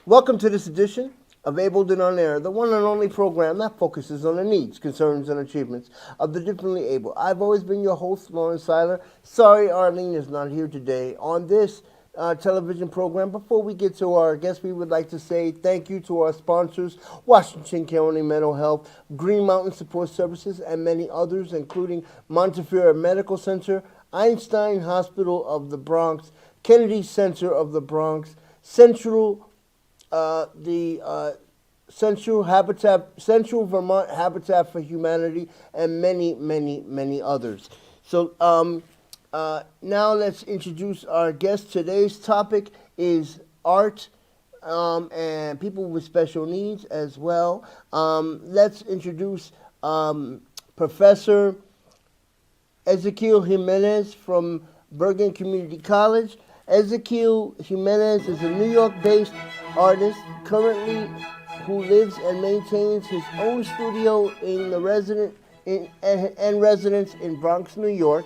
Welcome to this edition of Abled and On Air, the one and only program that focuses on the needs, concerns, and achievements of the differently able. I've always been your host, Seiler. Sorry Arline is not here today on this television program. Before we get to our guest, we would like to say thank you to our sponsors, Washington County Mental Health, Green Mountain Support Services, and many others, including Montefiore Medical Center, Einstein Hospital of the Bronx, Kennedy Center of the Bronx, the Central Vermont Habitat for Humanity, and many, many, many others. So now let's introduce our guest. Today's topic is art and people with special needs as well. Let's introduce Professor Ezequiel Jimenez from Bergen Community College. Ezequiel Jimenez is a New York-based artist currently who lives and maintains his own studio and residence in Bronx, New York.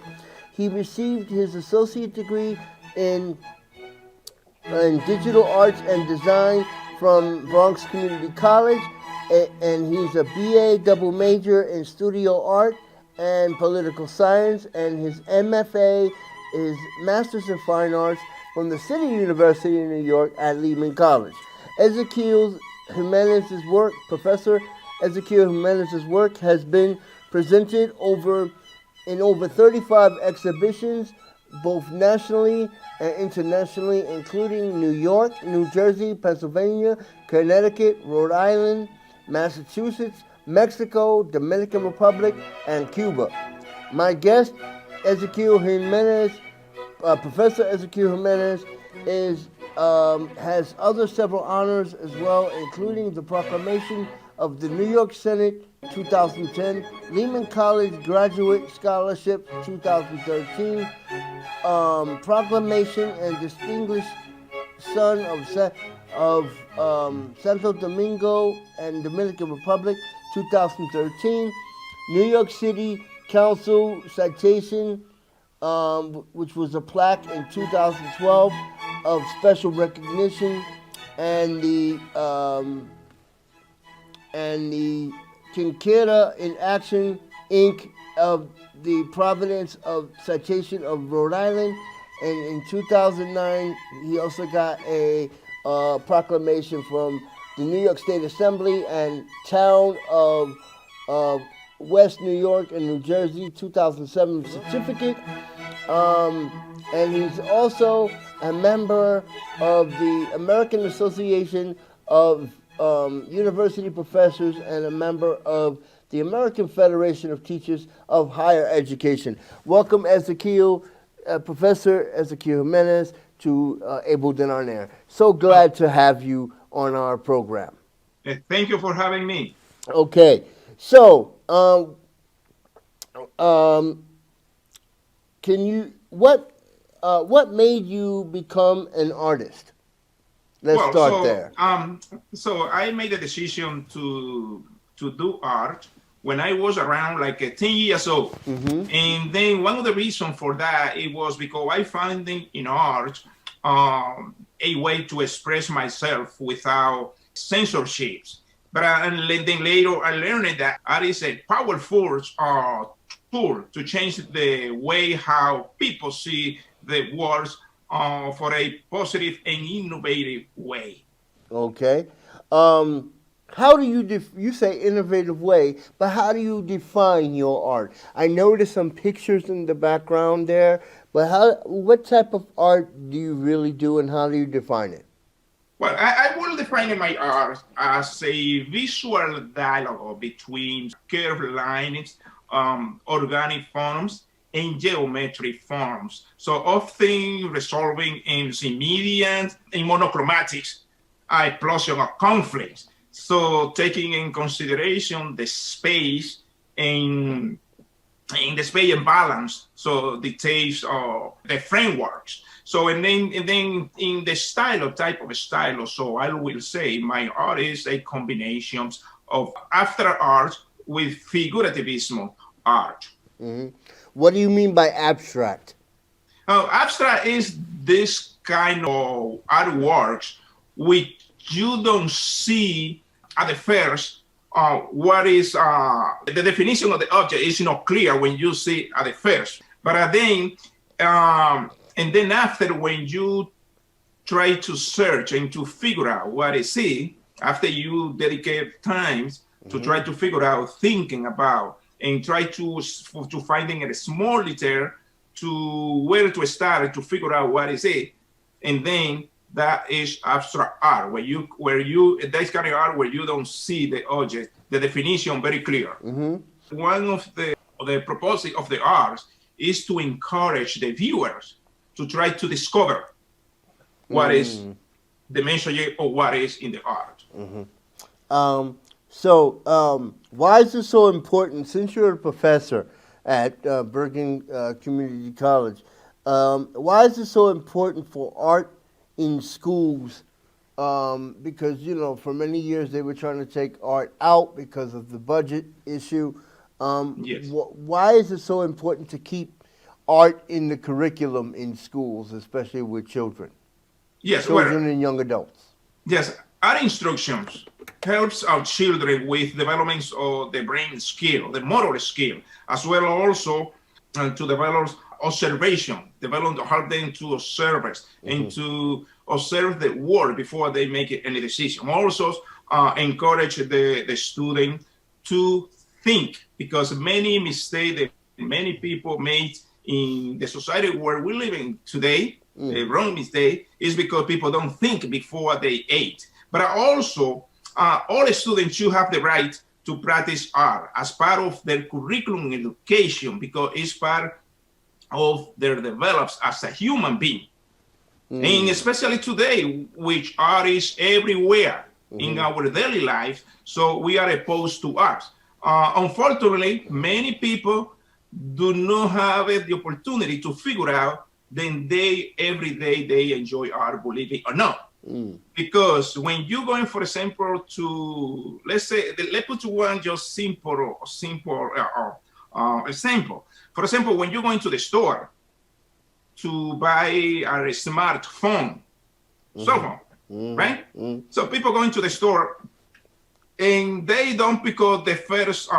He received his associate degree in digital arts and design from Bronx Community College, and he's a BA double major in studio art and political science, and his M.F.A. is Master's in Fine Arts from the City University in New York at Lehman College. Ezequiel Jimenez's work, Professor Ezequiel Jimenez's work has been presented in over 35 exhibitions, both nationally and internationally, including New York, New Jersey, Pennsylvania, Connecticut, Rhode Island, Massachusetts, Mexico, Dominican Republic, and Cuba. My guest, Ezequiel Jimenez, Professor Ezequiel Jimenez, has other several honors as well, including the proclamation of the New York Senate 2010, Lehman College Graduate Scholarship 2013, proclamation and distinguished son of Santo Domingo and Dominican Republic 2013, New York City Council citation, which was a plaque in 2012 of special recognition, and the Quinquera in Action Inc. of the Providence of Citation of Rhode Island, and in 2009 he also got a proclamation from the New York State Assembly and Town of West New York and New Jersey 2007 certificate, and he's also a member of the American Association of University Professors and a member of the American Federation of Teachers of Higher Education. Welcome, Ezequiel, Professor Ezequiel Jimenez, to Abled and On Air. So glad to have you on our program. Thank you for having me. Okay, so can you what made you become an artist? Let's start there. So I made a decision to do art when I was around like 10 years old. Mm-hmm. And then one of the reasons for that, it was because I found in art a way to express myself without censorships. But then later I learned that art is a powerful tool to change the way how people see the world for a positive and innovative way. Okay. How do you say innovative way, but how do you define your art? I noticed some pictures in the background there, but what type of art do you really do, and how do you define it? Well, I will define my art as a visual dialogue between curved lines, organic forms, and geometric forms. So often resolving in immediate and monochromatics, a explosion of conflicts. So taking in consideration the space and in the space and balance, so details of the frameworks. So and then in the type of style, so I will say my art is a combination of abstract art with figurativism art. Mm-hmm. What do you mean by abstract? Abstract is this kind of artworks which you don't see at the first what is the definition of the object is not clear when you see at the first. But then, and then after, when you try to search and to figure out what is it, after you dedicate times to try to figure out, thinking about, and try to finding a small detail to where to start to figure out what is it, and then that is abstract art, where you that's kind of art where you don't see the object, the definition very clear. One of the purpose of the arts is to encourage the viewers to try to discover what is the message or what is in the art. So why is this so important? Since you're a professor at Bergen Community College, why is this so important for art in schools? Because, you know, for many years they were trying to take art out because of the budget issue. Yes. Why is it so important to keep art in the curriculum in schools, especially with children? Yes, Children and young adults. Yes, art instructions helps our children with developments of the brain skill, the motor skill, as well also to develop observation, help them to observe and to observe the world before they make any decision. Also, encourage the student to think, because many mistakes that many people made in the society where we live in today, the wrong mistake, is because people don't think before they ate. But also, all students should have the right to practice art as part of their curriculum education, because it's part of their develops as a human being. And especially today, which art is everywhere in our daily life, so we are opposed to art. Unfortunately, many people do not have the opportunity to figure out then every day they enjoy art, believe it or not. Because when you're going, for example, to, let's put one just simple example. For example, when you're going to the store to buy a smartphone, cell phone, right? So people going to the store and they don't pick up the first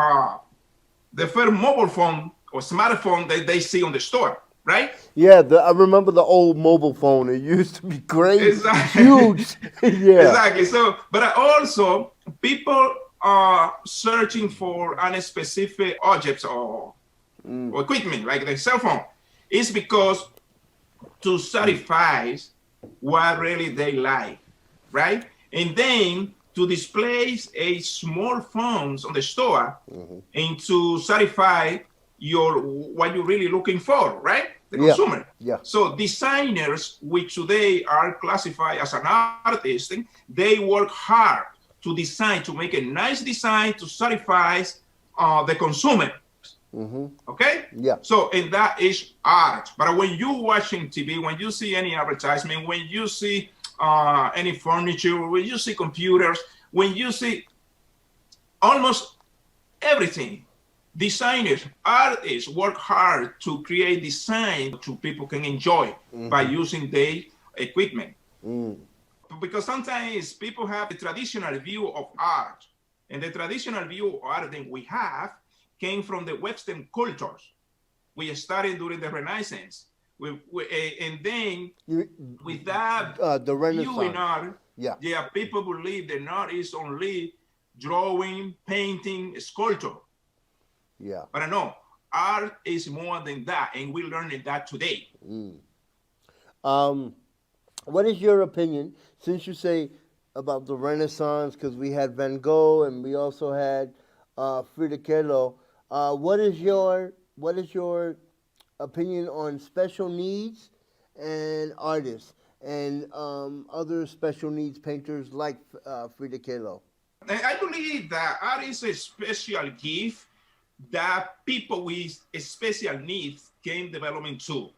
mobile phone or smartphone that they see on the store, right? Yeah, I remember the old mobile phone. It used to be great, exactly. Huge. Yeah, exactly. So, but also people are searching for unspecific objects or equipment like the cell phone. It's because to satisfy what really they like, right? And then to display a small phones on the store and to satisfy what you're really looking for, right? The consumer. Yeah. So designers, which today are classified as an artist, they work hard to design, to make a nice design to satisfy the consumer. Okay? Yeah. So, and that is art. But when you're watching TV, when you see any advertisement, when you see any furniture, when you see computers, when you see almost everything, designers, artists work hard to create design to people can enjoy by using their equipment. Because sometimes people have the traditional view of art, and the traditional view of art that we have came from the Western cultures. We started during the Renaissance. And then with that the Renaissance. view in art, people believe that art is only drawing, painting, sculpture. Yeah. But no, art is more than that, and we're learning that today. What is your opinion, since you say about the Renaissance, because we had Van Gogh and we also had Frida Kahlo, what is your opinion on special needs and artists and other special needs painters like Frida Kahlo? I believe that art is a special gift that people with special needs can develop into.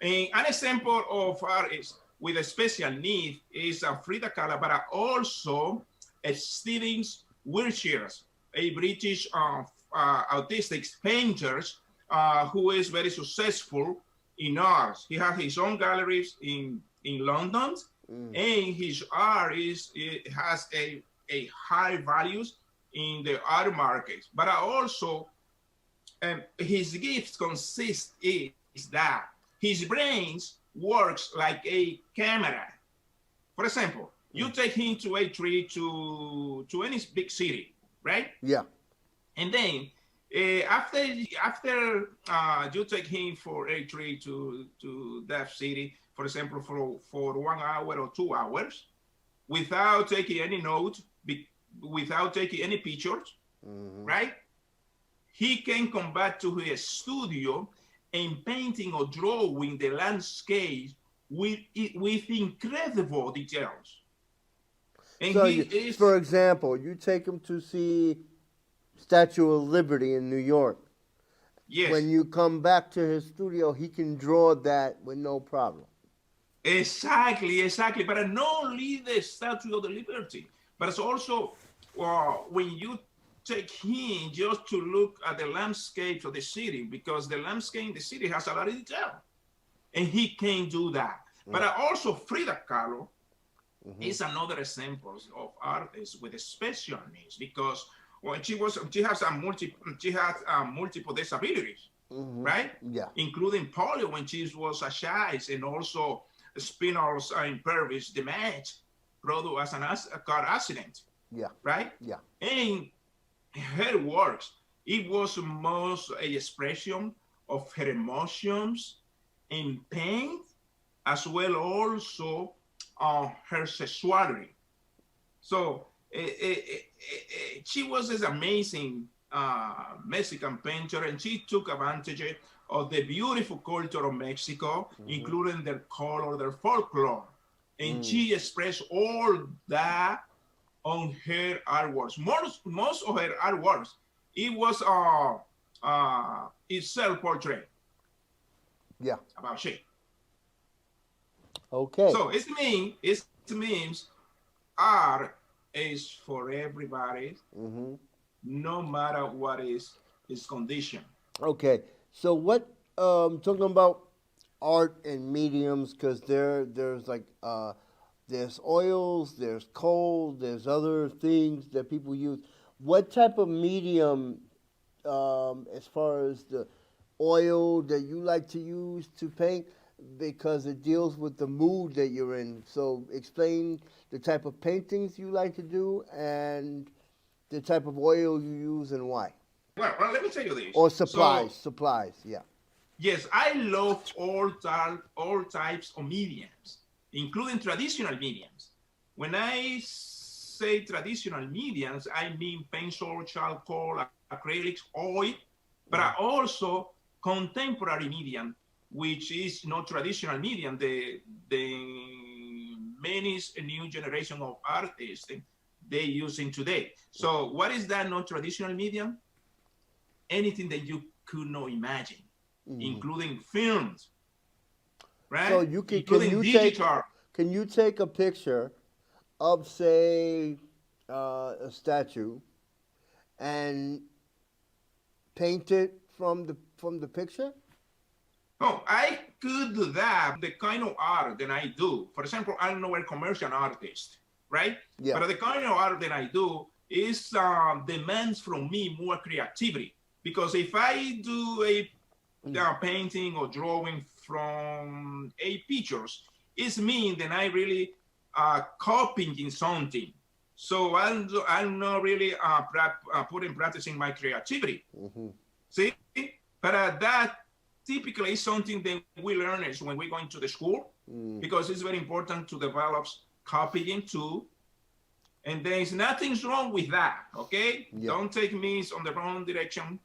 And an example of artists with a special need is Frida Kahlo, but also Stephen Wiltshire, a British autistic painter who is very successful in art. He has his own galleries in London Mm. and his art is it has a high values in the art market. But also, his gifts consist is that his brains works like a camera. For example, you Mm. take him to a tree to any big city, right? Yeah. And then after you take him for a trip to that city, for example, for 1 hour or 2 hours, without taking any note, without taking any pictures, Hmm. right? He can come back to his studio and painting or drawing the landscape with incredible details. And So, he you, is for example, you take him to see Statue of Liberty in New York. When yes, you come back to his studio, he can draw that with no problem. exactly, exactly. But not only the Statue of the Liberty, but it's also when you take him just to look at the landscapes of the city, because the landscape in the city has a lot of detail, and he can do that. But Mm. also Frida Kahlo Hmm. is another example of artists with special needs, because when she has multiple disabilities, Hmm. right? Yeah. Including polio when she was a child, and also spinal impairment damage product as a car accident, Yeah. right? Yeah. And her works, it was most a expression of her emotions in pain, as well also her sexuality. So she was this amazing Mexican painter, and she took advantage of the beautiful culture of Mexico, Hmm. including their color, their folklore. And Mm. she expressed all that on her artworks. Most of her artworks, it was self portrait Yeah. about she. Okay. So it means art is for everybody, Hmm. no matter what is his condition. Okay. So what? Talking about art and mediums, because there's like there's oils, there's coal, there's other things that people use. What type of medium, as far as the oil that you like to use to paint, because it deals with the mood that you're in. So explain the type of paintings you like to do and the type of oil you use and why. Well, let me tell you this. Or So supplies, yeah. yes, I love all types of mediums, including traditional mediums. When I say traditional mediums, I mean pencil, charcoal, acrylics, oil, but I Mm. also contemporary medium, which is not traditional medium. The many new generation of artists they using today. So what is that non-traditional medium? Anything that you could not imagine, Mm-hmm. including films, So right? you Including digital. can you take a picture of, say, a statue and paint it from the picture? Oh, I could do that. The kind of art that I do, for example, I'm not a commercial artist, right? Yeah. But the kind of art that I do is demands from me more creativity. Because if I do a Mm. painting or drawing from a pictures, it means that I really copying something. So I'm not really putting practicing my creativity. Hmm. See, but that typically is something that we learn is when we go into the school, Mm. because it's very important to develop copying too. And there is nothing wrong with that. Okay, Yeah. don't take me on the wrong direction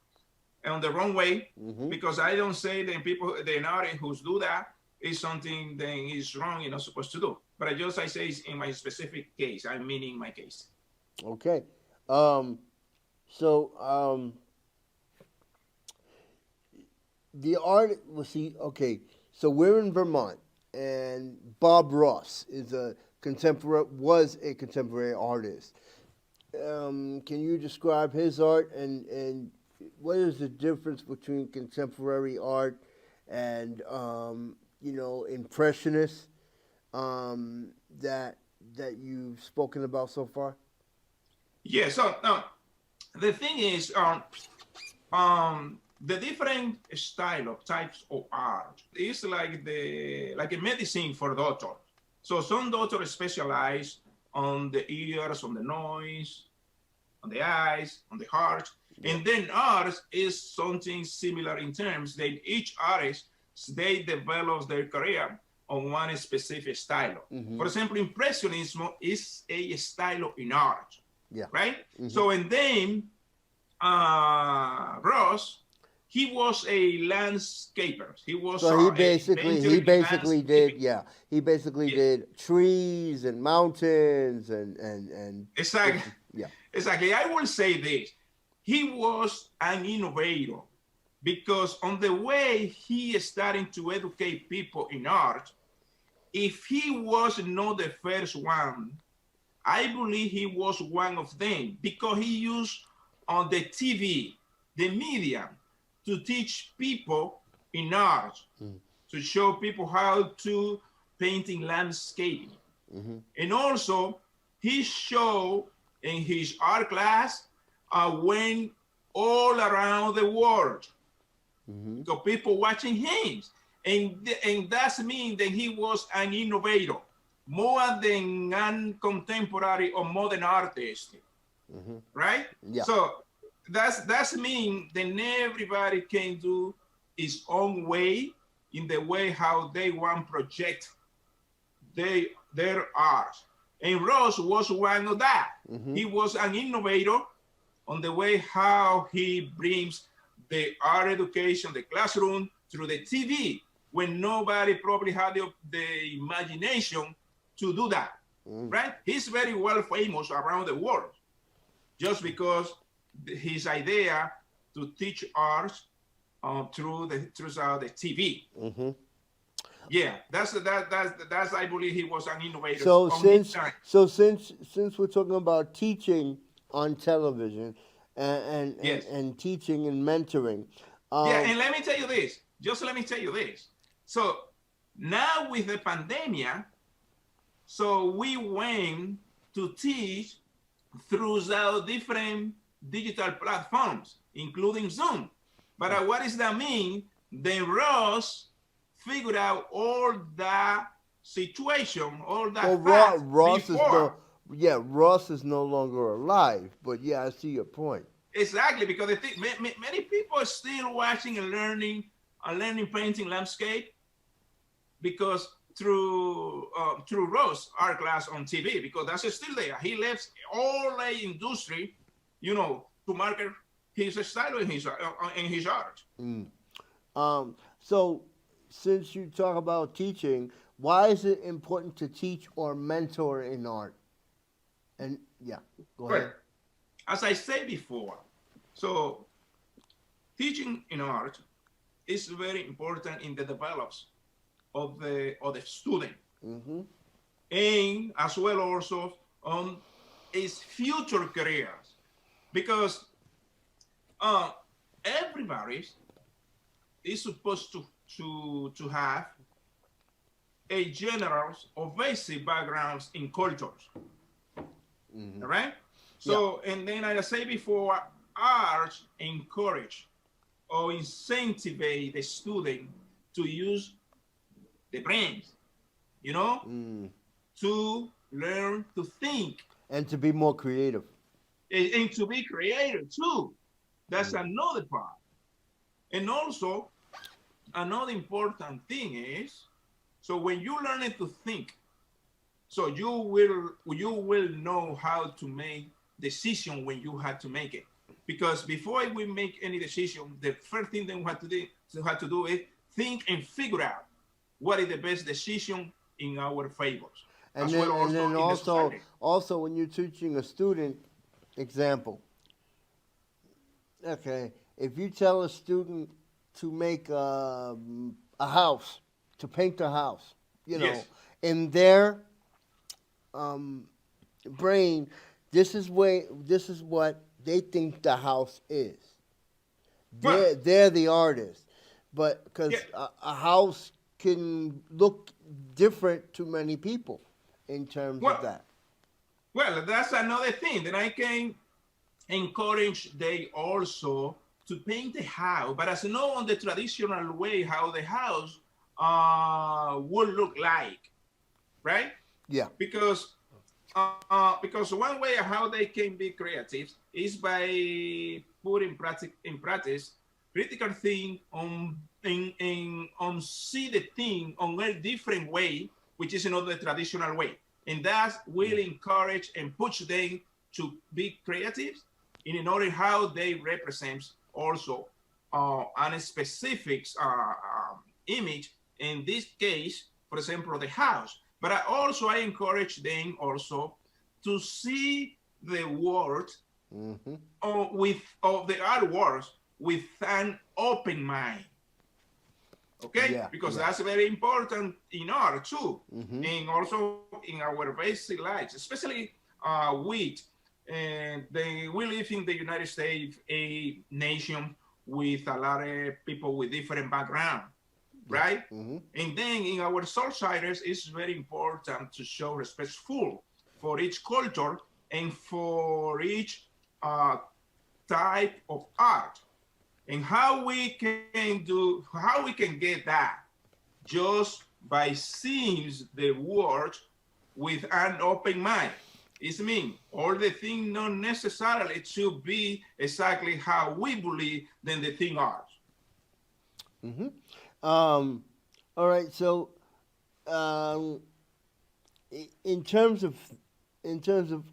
on the wrong way, Hmm. because I don't say that people, the artists who do that is something that is wrong, you're not supposed to do. But I say in my specific case, I mean in my case. Okay. Um, so the art. Well, see. Okay. So we're in Vermont, and Bob Ross is a contemporary was a contemporary artist. Can you describe his art and what is the difference between contemporary art and impressionist? that you've spoken about so far? Yeah. So the thing is, the different style of types of art is like a medicine for doctors. So some doctors specialize on the ears, on the noise, on the eyes, on the heart, Yeah. and then ours is something similar in terms that each artist they develop their career on one specific style. For Mm-hmm. example, Impressionism is a style in art, Yeah. right? Mm-hmm. So and then Ross, he was a landscaper. He was So a inventor he in basically did, landscaping. yeah, he basically Yeah, did trees and mountains and exactly. different, yeah. Exactly. I will say this. He was an innovator because on the way he is starting to educate people in art, if he was not the first one, I believe he was one of them because he used on the TV, the media, to teach people in art, Mm. to show people how to painting landscaping. Mm-hmm. And also, he showed in his art class went all around the world Mm-hmm. because people watching him. And that means that he was an innovator more than a contemporary or modern artist, Mm-hmm. right? Yeah. So that's mean that everybody can do his own way in the way how they want project their art. And Ross was one of that. Mm-hmm. He was an innovator on the way how he brings the art education, the classroom through the TV, when nobody probably had the imagination to do that, Mm. right? He's very well famous around the world just because his idea to teach art through the TV. Mm-hmm. Yeah, that's I believe he was an innovator So on his since time. since we're talking about teaching on television Yes. and teaching and mentoring, Yeah, um, and let me tell you this. Just let me tell you this. So now with the pandemic, so we went to teach through the different digital platforms, including Zoom. But what does that mean? Then Ross figured out all that situation, all well, that facts Ross is no, before. yeah, Ross is no longer alive. But yeah, I see your point. Exactly, because many people are still watching and learning painting landscape because through Ross art class on TV because that's still there. He left all the industry, to market his style in his art. Mm. So since you talk about teaching, why is it important to teach or mentor in art? And yeah, go Well, ahead. as I said before, so teaching in art is very important in the develops of the student Mm-hmm. and as well also on his future careers because uh, everybody is supposed to have a general or basic backgrounds in cultures, Mm-hmm. all right? Yeah. So, and then I say before, art encourage or incentivize the student to use the brains, you know, Mm. to learn to think And to be more creative. and to be creative too. That's Mm. another part. And also, another important thing is, so when you learn to think, so you will know how to make decision when you have to make it. Because before we make any decision, the first thing that we have to do is think and figure out what is the best decision in our favors, as well And also then in the society. also when you're teaching a student, example, okay, if you tell a student to make a house, to paint a house, you know, Yes. in their um, brain, this is what they think the house is. Well, They're the artist, but yeah, because a house can look different to many people in terms of Well, that. well, that's another thing that I can encourage they also to paint the house, but as not on the traditional way how the house would look like, right? Yeah. Because one way how they can be creative is by putting in practice critical thing on see the thing on a different way, which is not the traditional way, and that will encourage and push them to be creative in order how they represent also a specific image. In this case, for example, the house. But I encourage them also to see the world Mm-hmm. with of the artworks with an open mind. Okay, Yeah. because Yeah. that's very important in art too, Mm-hmm. and also in our basic lives, especially with and we live in the United States, a nation with a lot of people with different background, Yeah. right? Mm-hmm. And then in our Soulsiders, it's very important to show respectful for each culture and for each uh, type of art. And how we can get that just by seeing the world with an open mind. It means all the things not necessarily to be exactly how we believe then the thing are. Mm-hmm. Um, all right. So, um, in terms of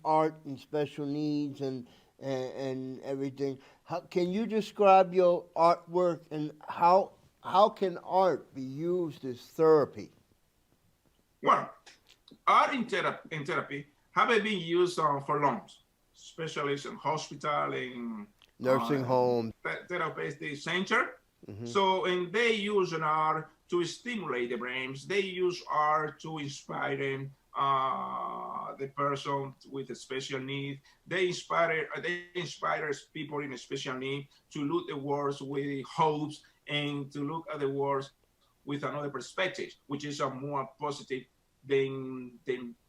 art and special needs and everything, how can you describe your artwork and how can art be used as therapy? Well, art in therapy have been used for long, especially in hospital and Nursing home. therapeutic center. Mm-hmm. So, and they use an art to stimulate the brains. They use art to inspire them, the person with a special need. They inspire people in a special need to look the world with hopes and to look at the world with another perspective, which is a more positive than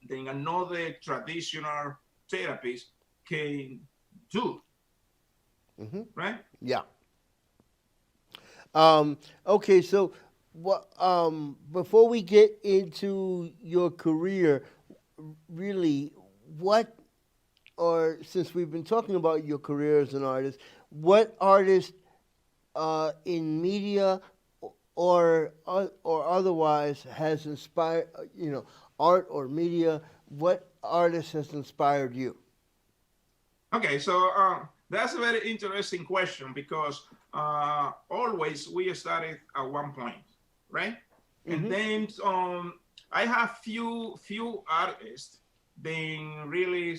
another traditional therapist can do, Mm-hmm. right? Yeah. Okay, so what? Before we get into your career, really, what? Or since we've been talking about your career as an artist, what artist in media or otherwise has inspired art or media? What artist has inspired you? Okay, so that's a very interesting question because always we started at one point, right? And Mm-hmm. then I have few artists then really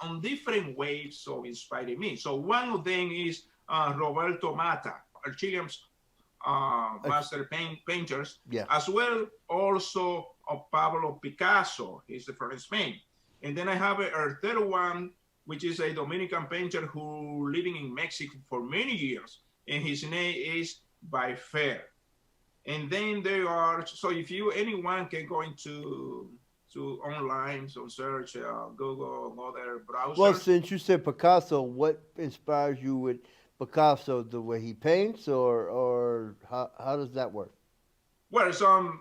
on different ways of inspiring me. So one of them is Roberto Mata, a Chilean master painters, Yeah. as well also of Pablo Picasso. He's from Spain. And then I have a third one, which is a Dominican painter who living in Mexico for many years, and his name is by Fair. And then there are so if you anyone can go into to online, so search Google other Well, browsers. since you said Picasso, what inspires you with Picasso? The way he paints, or how does that work? Well, so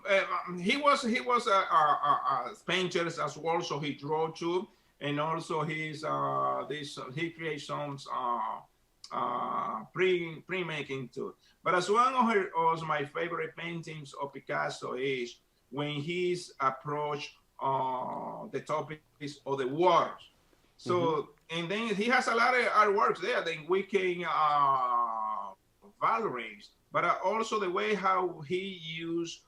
he was a painter as well, so he draw too, and also he creates some pre making too. But as one of my favorite paintings of Picasso is when he's approached the topics of the wars. Mm-hmm. So and then he has a lot of artworks there that we can valorate, but also the way how he used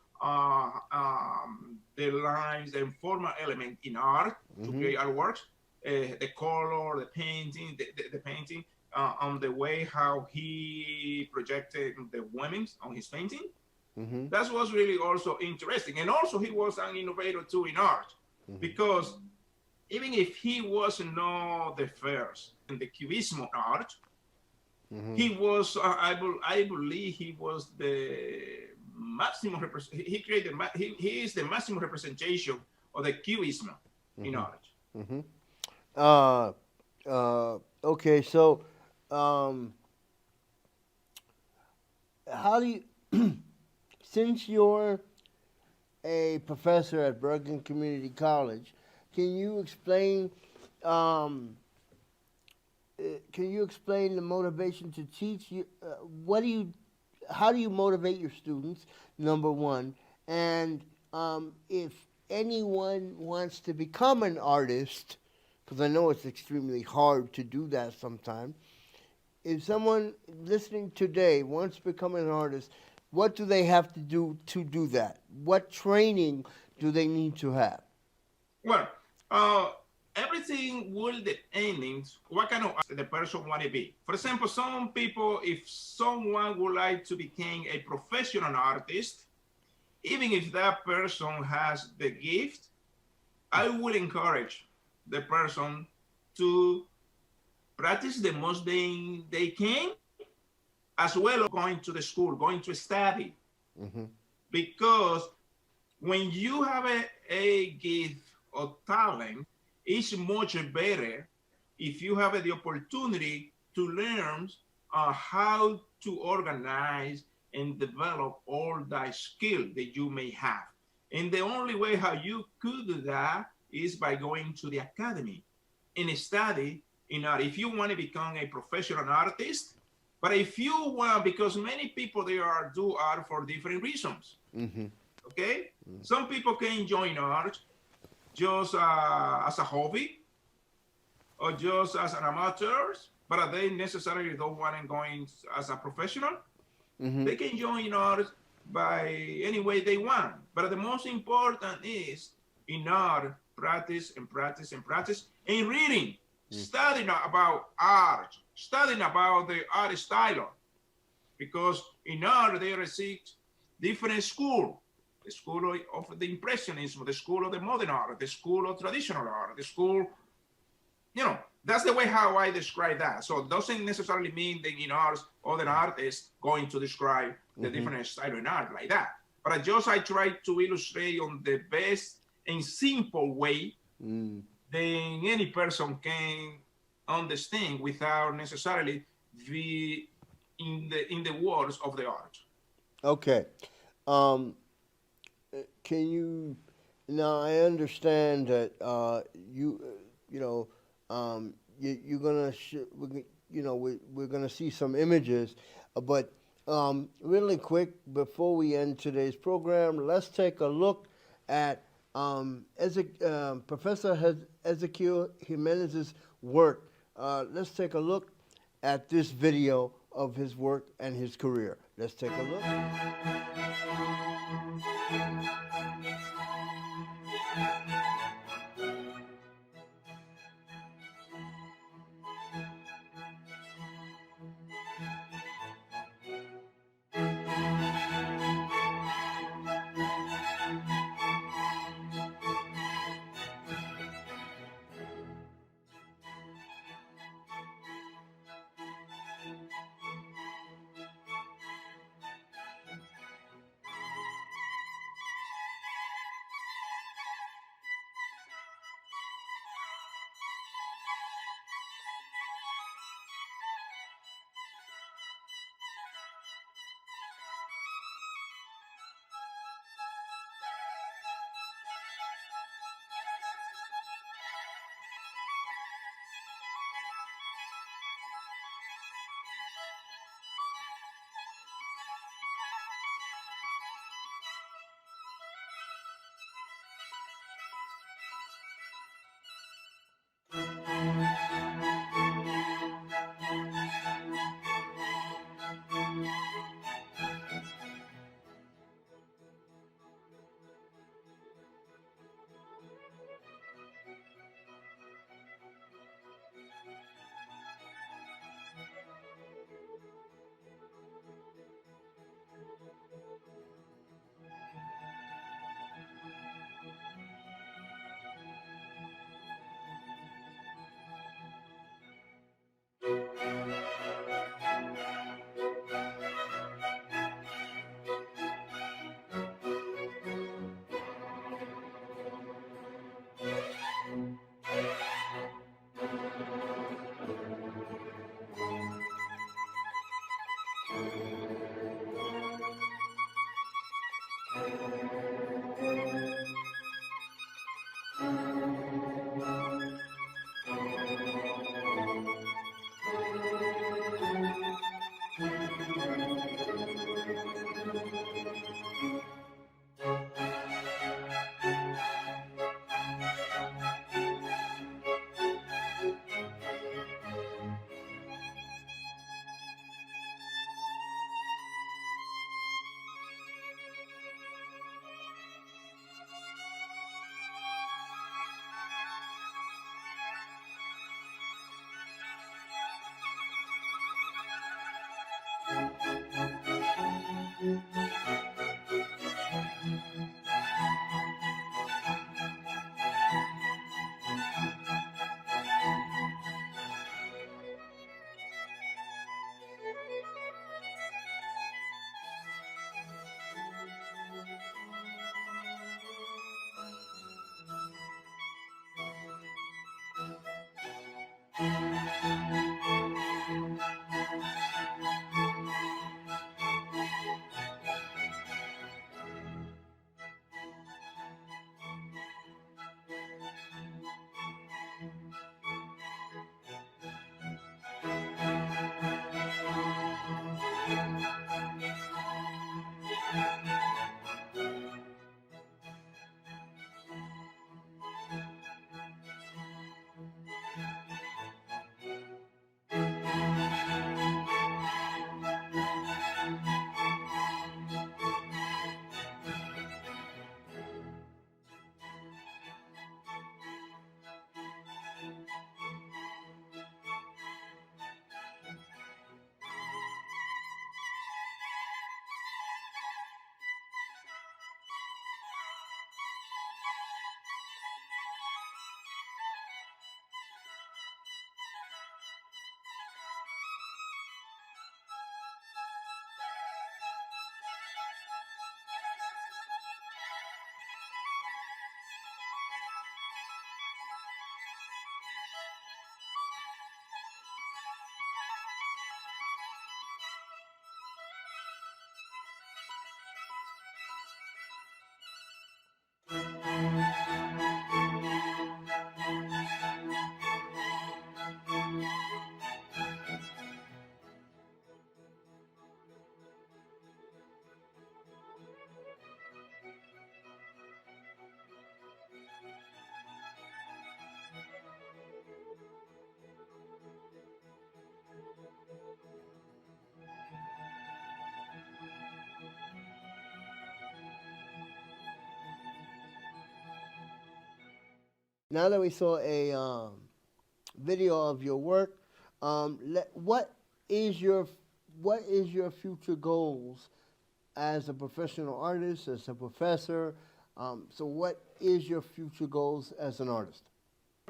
the lines and formal element in art to Mm-hmm. create artworks, the color, the painting, the painting, on the way how he projected the women on his painting. Mm-hmm. That was really also interesting. And also he was an innovator too in art Mm-hmm. because even if he was not the first in the Cubismo art, Mm-hmm. he was, I believe he was the maximum he created he is the maximum representation of the cubism in art. Mm-hmm. Uh, okay, so um, how do you, since you're a professor at Bergen Community College, can you explain um, can you explain the motivation to teach? What do you, how do you motivate your students? Number one, and if anyone wants to become an artist, because I know it's extremely hard to do that sometimes. If someone listening today wants to become an artist, what do they have to do that? What training do they need to have? Well, uh, everything will depend what kind of artist the person want to be. For example, some people, if someone would like to become a professional artist, even if that person has the gift, I will encourage the person to practice the most they can, as well as going to the school, going to study. Mm-hmm. Because when you have a gift or talent, it's much better if you have the opportunity to learn how to organize and develop all that skill that you may have. And the only way how you could do that is by going to the academy and study in art. If you want to become a professional artist, but if you want, because many people they are do art for different reasons. Mm-hmm. Okay, some people can join art just as a hobby or just as an amateur, but they necessarily don't want to go in as a professional. Mm-hmm. They can join art by any way they want. But the most important is in art, practice and practice and practice, and reading, studying about art, studying about the art style. Because in art, there exist different schools. The school of the Impressionism, the school of the modern art, the school of traditional art, the school, that's the way how I describe that. So it doesn't necessarily mean that in art, other artists going to describe the different style in art like that. But I try to illustrate on the best and simple way that any person can understand without necessarily be in the words of the art. Okay. Um, can you now? I understand that you know you're gonna we're gonna see some images, but really quick before we end today's program, let's take a look at Professor Ezequiel Jimenez's work. Let's take a look at this video of his work and his career. Let's take a look. Now that we saw a video of your work, is your what is your future goals as a professional artist, as a professor? So, what is your future goals as an artist?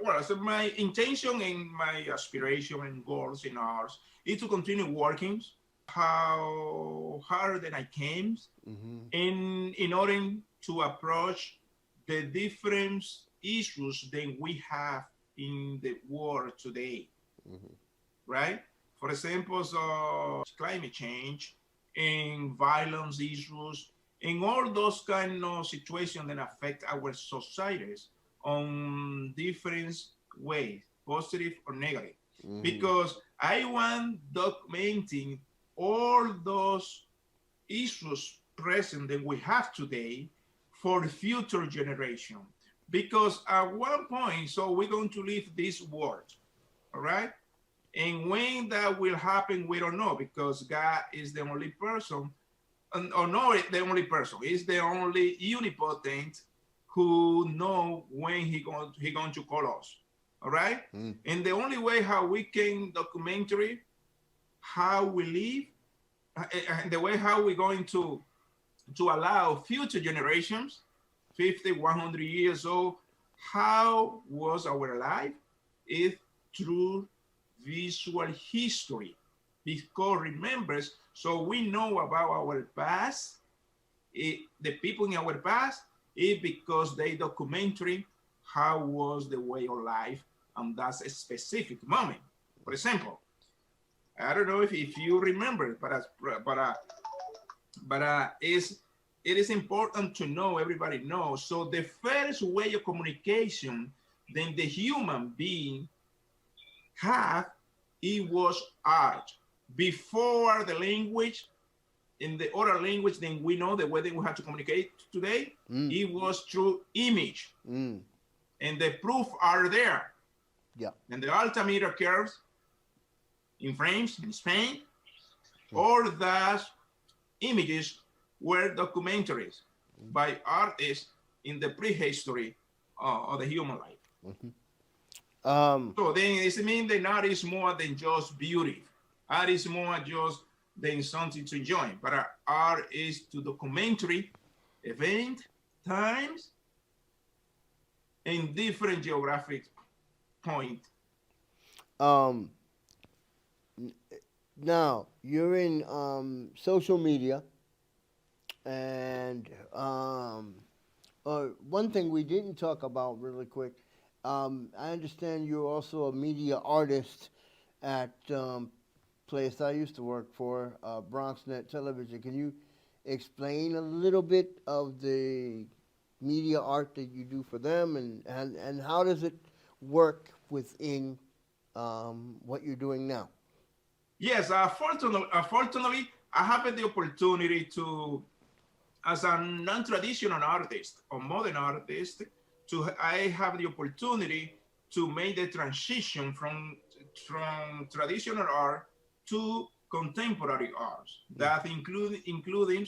Well, so my intention and my aspiration and goals in arts is to continue working how hard than I came Mm-hmm. in order to approach the different issues that we have in the world today, Mm-hmm. right? For example, so climate change and violence issues and all those kind of situations that affect our societies on different ways, positive or negative. Mm-hmm. Because I want documenting all those issues present that we have today for the future generation. Because at one point, so we're going to leave this world, all right? And when that will happen, we don't know because God is the only person, or not the only person, he's the only unipotent who know when he going to call us, all right? Mm. And the only way how we can documentary how we live, and the way how we're going to allow future generations, 50, 100 years old, how was our life is through visual history. Because remembers, so we know about our past, the people in our past, is because they documentary how was the way of life and that's a specific moment. For example, I don't know if you remember, but is it is important to know, everybody knows. So the first way of communication then the human being had, it was art. Before the language, in the oral language, then we know the way that we have to communicate today, it was through image. And the proof are there. Yeah. And the altimeter curves in frames in Spain, or that images were documentaries by artists in the prehistory of the human life. So then it means that art is more than just beauty. Art is more just than something to enjoy. But art is to documentary event, times, and different geographic point. Um, Now you're in social media, and one thing we didn't talk about really quick. I understand you're also a media artist at place I used to work for, BronxNet Television. Can you explain a little bit of the media art that you do for them, and how does it work within what you're doing now? Yes, fortunately, I have the opportunity to, as a non-traditional artist or modern artist, I have the opportunity to make the transition from traditional art to contemporary art. That including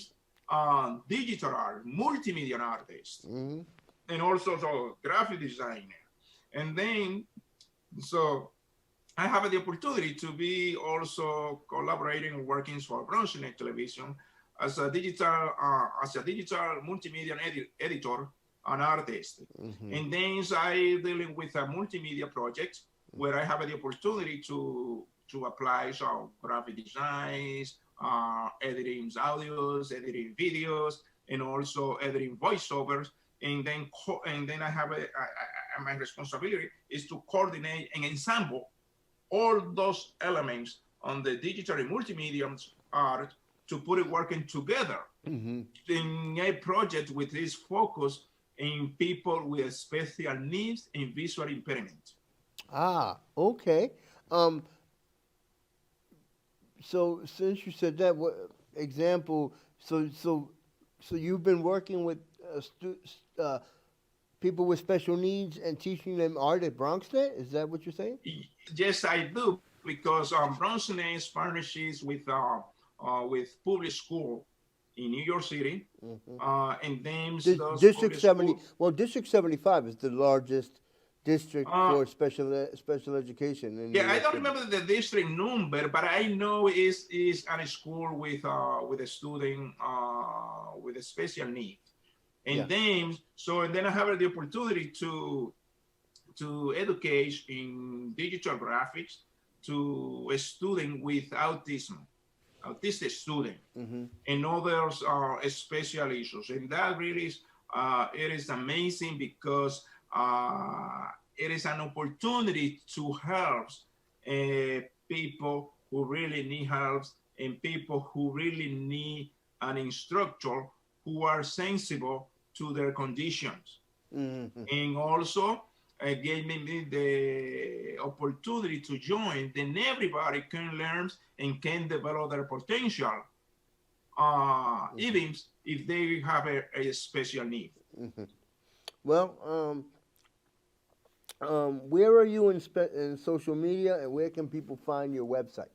digital art, multimedia artist, and also so graphic designer. And then so I have the opportunity to be also collaborating and working for BronxNet Television as a digital multimedia editor and artist. And then I dealing with a multimedia project where I have the opportunity to apply some graphic designs, editing audios, editing videos, and also editing voiceovers. And then my responsibility is to coordinate and ensemble all those elements on the digital and multimedia art to put it working together in a project with this focus in people with special needs and visual impairment. Ah, okay. Um, so since you said that, what example? So you've been working with uh, people with special needs and teaching them art at BronxNet. Is that what you're saying? Yes, I do, because BronxNet partnerships with public school in New York City, and then those District public 70. school. Well, District 75 is the largest district Uh, for special education in New yeah, I York don't City. remember the district number, but I know is a school with a student with a special need. Yeah. And then I have the opportunity to educate in digital graphics to a student with autistic student, and others special issues. And that really is, it is amazing because it is an opportunity to help people who really need help, and people who really need an instructor who are sensible to their conditions. And also gave me the opportunity to join, then everybody can learn and can develop their potential, even if they have a special need. Well, where are you in social media, and where can people find your website?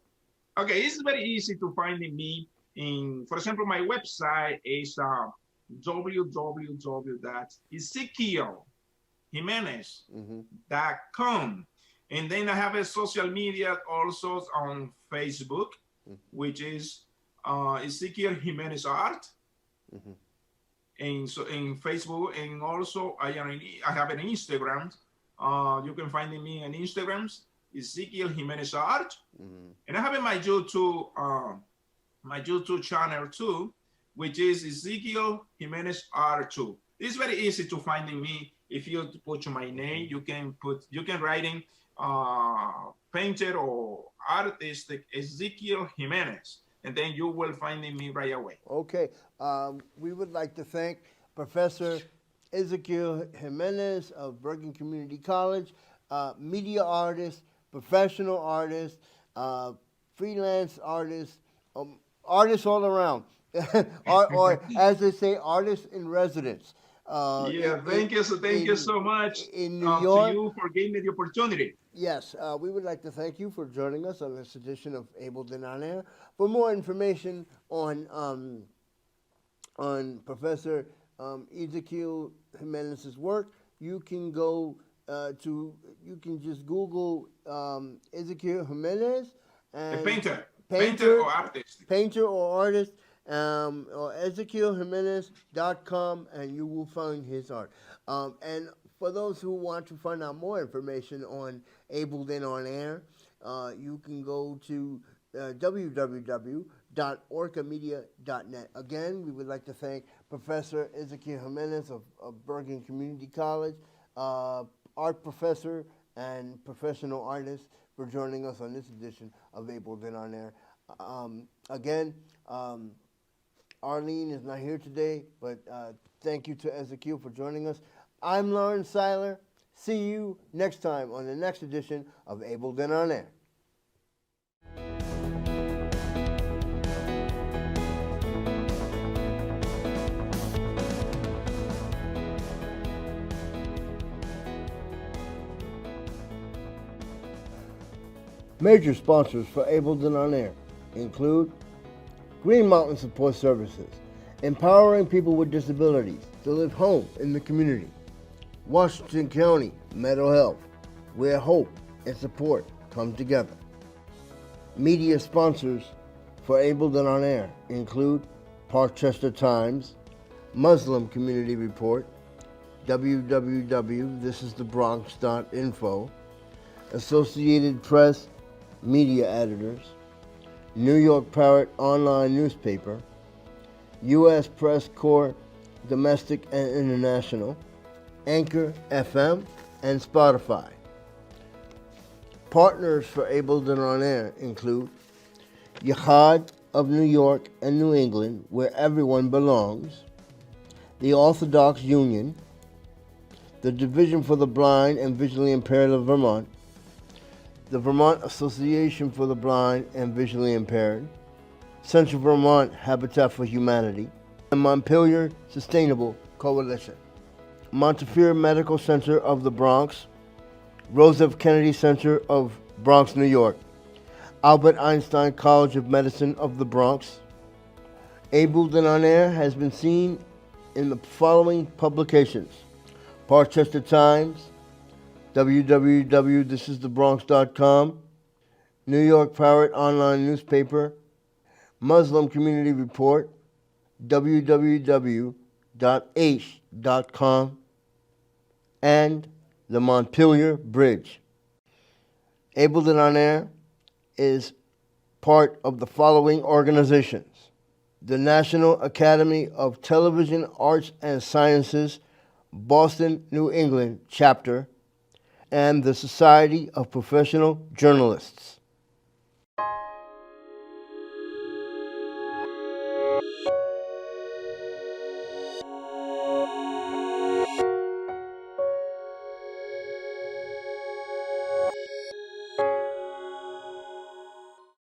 Okay, it's very easy to find me in, for example, my website is www.ezequieljimenez.com. And then I have a social media also on Facebook, which is Ezequiel Jimenez Art. And so in Facebook, and also I have an Instagram. You can find me on Instagram, Ezequiel Jimenez Art. And I have my YouTube channel too, which is Ezequiel Jimenez R2. It's very easy to find me. If you put my name, you can write in painter or artist Ezequiel Jimenez. and then you will find me right away. Okay. We would like to thank Professor Ezequiel Jimenez of Bergen Community College, media artist, professional artist, freelance artist, artists all around, or as they say, artists in residence. Yeah, thank you so much In New to York. you for giving me the opportunity. Yes, we would like to thank you for joining us on this edition of Ableton On Air. For more information on Professor Ezequiel Jimenez's work, you can go you can just Google Ezequiel Jimenez A and painter or artist. painter or artist, or EzequielJimenez.com, and you will find his art. And for those who want to find out more information on Ableton On Air, you can go to www.orcamedia.net. Again, we would like to thank Professor Ezequiel Jimenez of Bergen Community College, art professor and professional artist, for joining us on this edition of Ableton On Air. Again, Arline is not here today, but thank you to Ezequiel for joining us. I'm Lauren Seiler. See you next time on the next edition of Ableton On Air. Major sponsors for Ableton On Air include Green Mountain Support Services, empowering people with disabilities to live home in the community. Washington County Mental Health, where hope and support come together. Media sponsors for Ableton On Air include Parkchester Times, Muslim Community Report, www.thisisthebronx.info, Associated Press Media Editors, New York Parrot Online Newspaper, U.S. Press Corps Domestic and International, Anchor FM, and Spotify. Partners for Ableton On Air include Yahad of New York and New England, where everyone belongs, the Orthodox Union, the Division for the Blind and Visually Impaired of Vermont, the Vermont Association for the Blind and Visually Impaired, Central Vermont Habitat for Humanity, and Montpelier Sustainable Coalition. Montefiore Medical Center of the Bronx, Rose F. Kennedy Center of Bronx, New York, Albert Einstein College of Medicine of the Bronx. Ableton On Air has been seen in the following publications: Parkchester Times, www.thisisthebronx.com, New York Parrot Online Newspaper, Muslim Community Report, www.A.A.S.com, and the Montpelier Bridge. Ableton On Air is part of the following organizations: the National Academy of Television Arts and Sciences, Boston, New England chapter, and the Society of Professional Journalists.